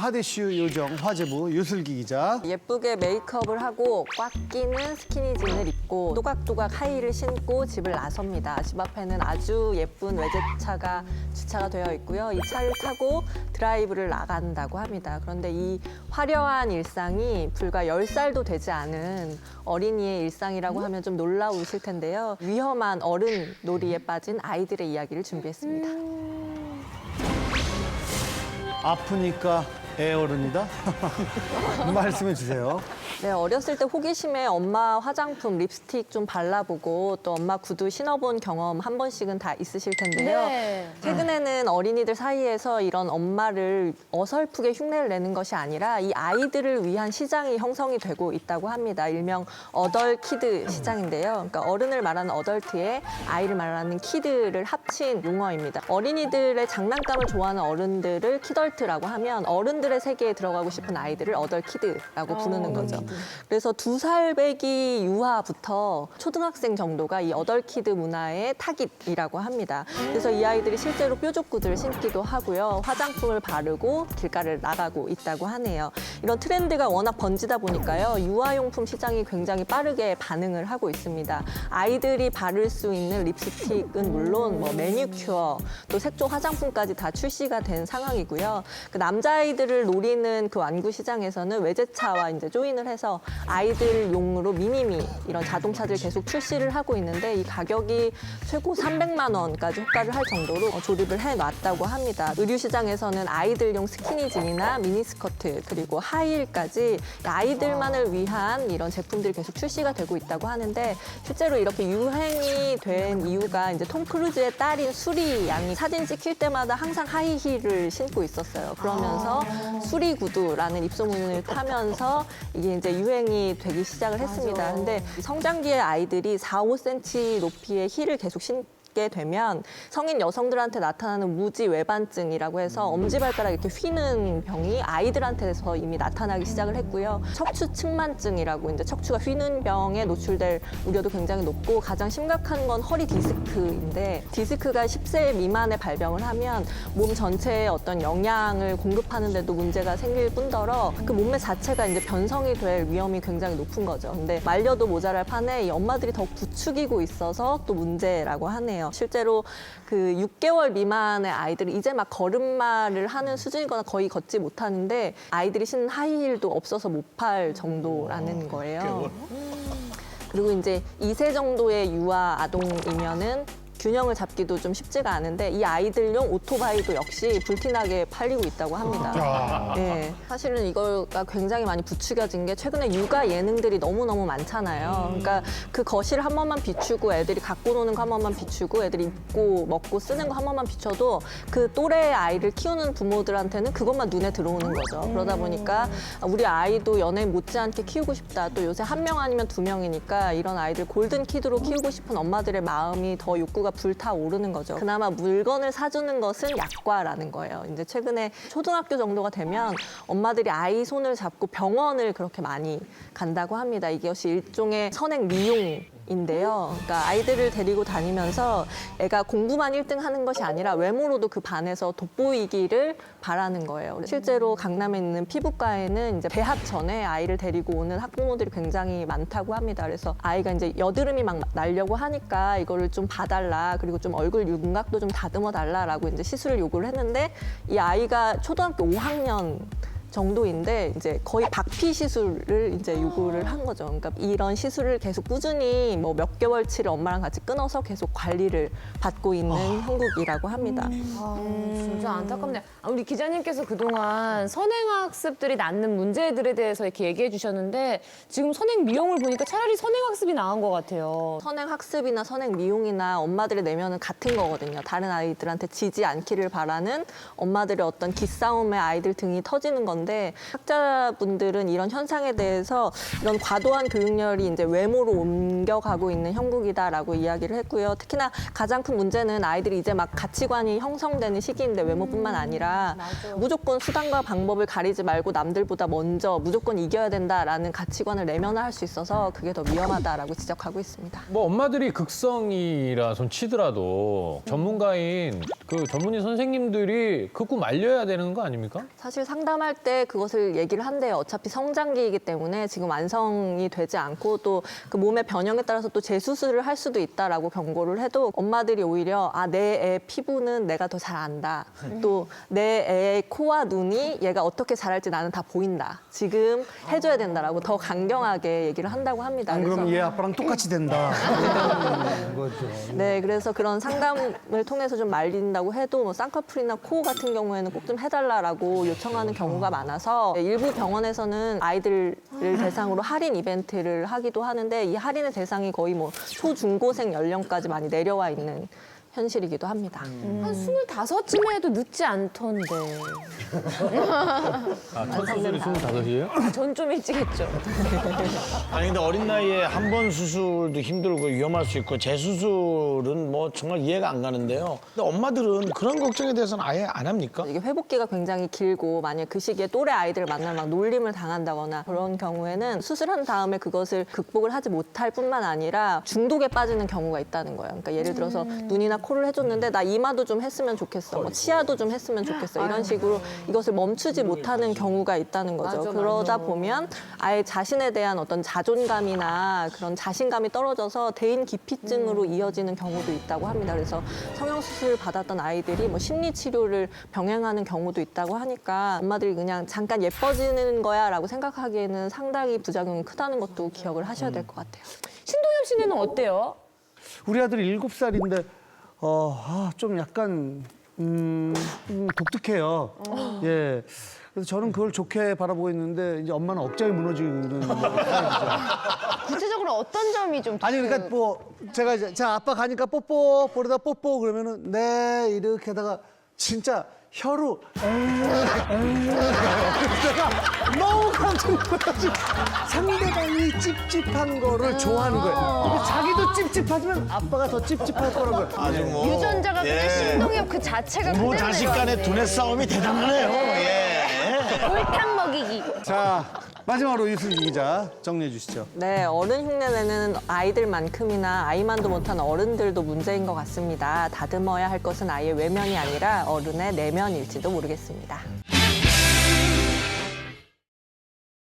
핫 이슈 요정 화제부 유슬기 기자. 예쁘게 메이크업을 하고 꽉 끼는 스키니진을 입고 또각또각 하이힐을 신고 집을 나섭니다. 집 앞에는 아주 예쁜 외제차가 주차가 되어 있고요. 이 차를 타고 드라이브를 나간다고 합니다. 그런데 이 화려한 일상이 불과 10살도 되지 않은 어린이의 일상이라고 하면 좀 놀라우실 텐데요. 위험한 어른 놀이에 빠진 아이들의 이야기를 준비했습니다. 아프니까 애어른이다? 말씀해 주세요. 네, 어렸을 때 호기심에 엄마 화장품, 립스틱 좀 발라보고 또 엄마 구두 신어본 경험 한 번씩은 다 있으실 텐데요. 네. 최근에는 어린이들 사이에서 이런 엄마를 어설프게 흉내를 내는 것이 아니라 이 아이들을 위한 시장이 형성이 되고 있다고 합니다. 일명 어덜 키드 시장인데요. 그러니까 어른을 말하는 어덜트에 아이를 말하는 키드를 합친 용어입니다. 어린이들의 장난감을 좋아하는 어른들을 키덜트라고 하면 어른들의 세계에 들어가고 싶은 아이들을 어덜 키드라고 부르는 거죠. 그래서 2살 배기 유아부터 초등학생 정도가 이 어덜키드 문화의 타깃이라고 합니다. 그래서 이 아이들이 실제로 뾰족구두를 신기도 하고요. 화장품을 바르고 길가를 나가고 있다고 하네요. 이런 트렌드가 워낙 번지다 보니까요. 유아용품 시장이 굉장히 빠르게 반응을 하고 있습니다. 아이들이 바를 수 있는 립스틱은 물론 뭐 매니큐어, 또 색조 화장품까지 다 출시가 된 상황이고요. 그 남자아이들을 노리는 그 완구 시장에서는 외제차와 이제 조인을 해서 아이들용으로 미니미 이런 자동차들 계속 출시를 하고 있는데 이 가격이 최고 300만 원까지 호가를 할 정도로 조립을 해놨다고 합니다. 의류 시장에서는 아이들용 스키니진이나 미니스커트 그리고 하이힐까지 아이들만을 위한 이런 제품들이 계속 출시가 되고 있다고 하는데 실제로 이렇게 유행이 된 이유가 이제 톰 크루즈의 딸인 수리 양이 사진 찍힐 때마다 항상 하이힐을 신고 있었어요. 그러면서 수리 구두라는 입소문을 타면서 이게 이제 유행이 되기 시작을 했습니다. 근데 성장기의 아이들이 4, 5cm 높이의 힐을 계속 신게 되면 성인 여성들한테 나타나는 무지 외반증이라고 해서 엄지발가락 이렇게 휘는 병이 아이들한테서 이미 나타나기 시작을 했고요. 척추 측만증이라고 이제 척추가 휘는 병에 노출될 우려도 굉장히 높고 가장 심각한 건 허리 디스크인데 디스크가 10세 미만에 발병을 하면 몸 전체에 어떤 영양을 공급하는 데도 문제가 생길 뿐더러 그 몸매 자체가 이제 변성이 될 위험이 굉장히 높은 거죠. 근데 말려도 모자랄 판에 이 엄마들이 더 부추기고 있어서 또 문제라고 하네요. 실제로 그 6개월 미만의 아이들은 이제 막 걸음마를 하는 수준이거나 거의 걷지 못하는데 아이들이 신는 하이힐도 없어서 못 팔 정도라는 거예요. 그리고 이제 2세 정도의 유아 아동이면은 균형을 잡기도 좀 쉽지가 않은데 이 아이들용 오토바이도 역시 불티나게 팔리고 있다고 합니다. 네, 사실은 이거가 굉장히 많이 부추겨진 게 최근에 육아 예능들이 너무너무 많잖아요. 그러니까 그 거실 한 번만 비추고 애들이 갖고 노는 거 한 번만 비추고 애들이 입고 먹고 쓰는 거 한 번만 비춰도 그 또래의 아이를 키우는 부모들한테는 그것만 눈에 들어오는 거죠. 그러다 보니까 우리 아이도 연예인 못지않게 키우고 싶다. 또 요새 한 명 아니면 2명이니까 이런 아이들 골든 키드로 키우고 싶은 엄마들의 마음이 더 욕구가 불타오르는 거죠. 그나마 물건을 사주는 것은 약과라는 거예요. 이제 최근에 초등학교 정도가 되면 엄마들이 아이 손을 잡고 병원을 그렇게 많이 간다고 합니다. 이것이 일종의 선행 미용인데요. 그러니까 아이들을 데리고 다니면서 애가 공부만 1등 하는 것이 아니라 외모로도 그 반에서 돋보이기를 바라는 거예요. 실제로 강남에 있는 피부과에는 이제 배학 전에 아이를 데리고 오는 학부모들이 굉장히 많다고 합니다. 그래서 아이가 이제 여드름이 막 나려고 하니까 이거를 좀 봐달라. 그리고 좀 얼굴 윤곽도 좀 다듬어 달라라고 이제 시술을 요구를 했는데 이 아이가 초등학교 5학년 정도인데 이제 거의 박피 시술을 이제 요구를 한 거죠. 그러니까 이런 시술을 계속 꾸준히 뭐 몇 개월치를 엄마랑 같이 끊어서 계속 관리를 받고 있는 형국이라고 합니다. 진짜 안타깝네요. 우리 기자님께서 그동안 선행학습들이 낳는 문제들에 대해서 이렇게 얘기해 주셨는데 지금 선행 미용을 보니까 차라리 선행학습이 나은 것 같아요. 선행 학습이나 선행 미용이나 엄마들의 내면은 같은 거거든요. 다른 아이들한테 지지 않기를 바라는 엄마들의 어떤 기싸움에 아이들 등이 터지는 건데 학자분들은 이런 현상에 대해서 이런 과도한 교육열이 이제 외모로 옮겨가고 있는 형국이다라고 이야기를 했고요. 특히나 가장 큰 문제는 아이들이 이제 막 가치관이 형성되는 시기인데 외모뿐만 아니라 무조건 수단과 방법을 가리지 말고 남들보다 먼저 무조건 이겨야 된다라는 가치관을 내면화할 수 있어서 그게 더 위험하다라고 지적하고 있습니다. 뭐 엄마들이 극성이라 손 치더라도 전문가인 그 전문의 선생님들이 그 꿈 알려야 되는 거 아닙니까? 사실 상담할 때 때 그것을 얘기를 한대요. 어차피 성장기이기 때문에 지금 완성이 되지 않고 또 그 몸의 변형에 따라서 또 재수술을 할 수도 있다라고 경고를 해도 엄마들이 오히려 내 애 피부는 내가 더 잘 안다. 또 내 애의 코와 눈이 얘가 어떻게 자랄지 나는 다 보인다. 지금 해줘야 된다라고 더 강경하게 얘기를 한다고 합니다. 안 그러면 얘 아빠랑 똑같이 된다. 거죠. 네, 그래서 그런 상담을 통해서 좀 말린다고 해도 뭐 쌍꺼풀이나 코 같은 경우에는 꼭 좀 해달라고 요청하는 경우가 많아서 일부 병원에서는 아이들을 대상으로 할인 이벤트를 하기도 하는데 이 할인의 대상이 거의 뭐 초중고생 연령까지 많이 내려와 있는 현실이기도 합니다. 한 25쯤에 해도 늦지 않던데. 첫 수술이 25이에요? 전 좀 일찍 했죠. 아니 근데 어린 나이에 한 번 수술도 힘들고 위험할 수 있고 재수술은 뭐 정말 이해가 안 가는데요. 근데 엄마들은 그런 걱정에 대해서는 아예 안 합니까? 이게 회복기가 굉장히 길고 만약 그 시기에 또래 아이들을 만나면 막 놀림을 당한다거나 그런 경우에는 수술한 다음에 그것을 극복을 하지 못할 뿐만 아니라 중독에 빠지는 경우가 있다는 거예요. 그러니까 예를 들어서 눈이나 코를 해줬는데 나 이마도 좀 했으면 좋겠어, 뭐 치아도 좀 했으면 좋겠어 이런 식으로 이것을 멈추지 못하는 경우가 있다는 거죠. 그러다 보면 아예 자신에 대한 어떤 자존감이나 그런 자신감이 떨어져서 대인 기피증으로 이어지는 경우도 있다고 합니다. 그래서 성형수술 받았던 아이들이 뭐 심리치료를 병행하는 경우도 있다고 하니까 엄마들이 그냥 잠깐 예뻐지는 거야라고 생각하기에는 상당히 부작용이 크다는 것도 기억을 하셔야 될 것 같아요. 신동엽 씨는 어때요? 우리 아들이 7살인데 좀 약간 독특해요. 예. 그래서 저는 그걸 좋게 바라보고 있는데 이제 엄마는 억장이 무너지는 타입이죠. 구체적으로 어떤 점이 좀 아니 그러니까 뭐 제가 이제 자 아빠 가니까 뽀뽀 보려다 뽀뽀 그러면은 네 이렇게 하다가 진짜 혀로 내가 너무 깜짝 놀라가지고 상대방이 찝찝한 거를 좋아하는 거예요. 근데 자기도 찝찝하지만 아빠가 더 찝찝할 거라는 거예요. 아주 뭐 유전자가 그냥 신동엽 그 자체가 부모 그대로 자식 간의 내려왔네. 두뇌 싸움이 대단하네요. 예. 골탕 먹이기. 자 마지막으로 유슬기 기자 정리해 주시죠. 네, 어른 흉내내는 아이들만큼이나 아이만도 못한 어른들도 문제인 것 같습니다. 다듬어야 할 것은 아이의 외면이 아니라 어른의 내면일지도 모르겠습니다.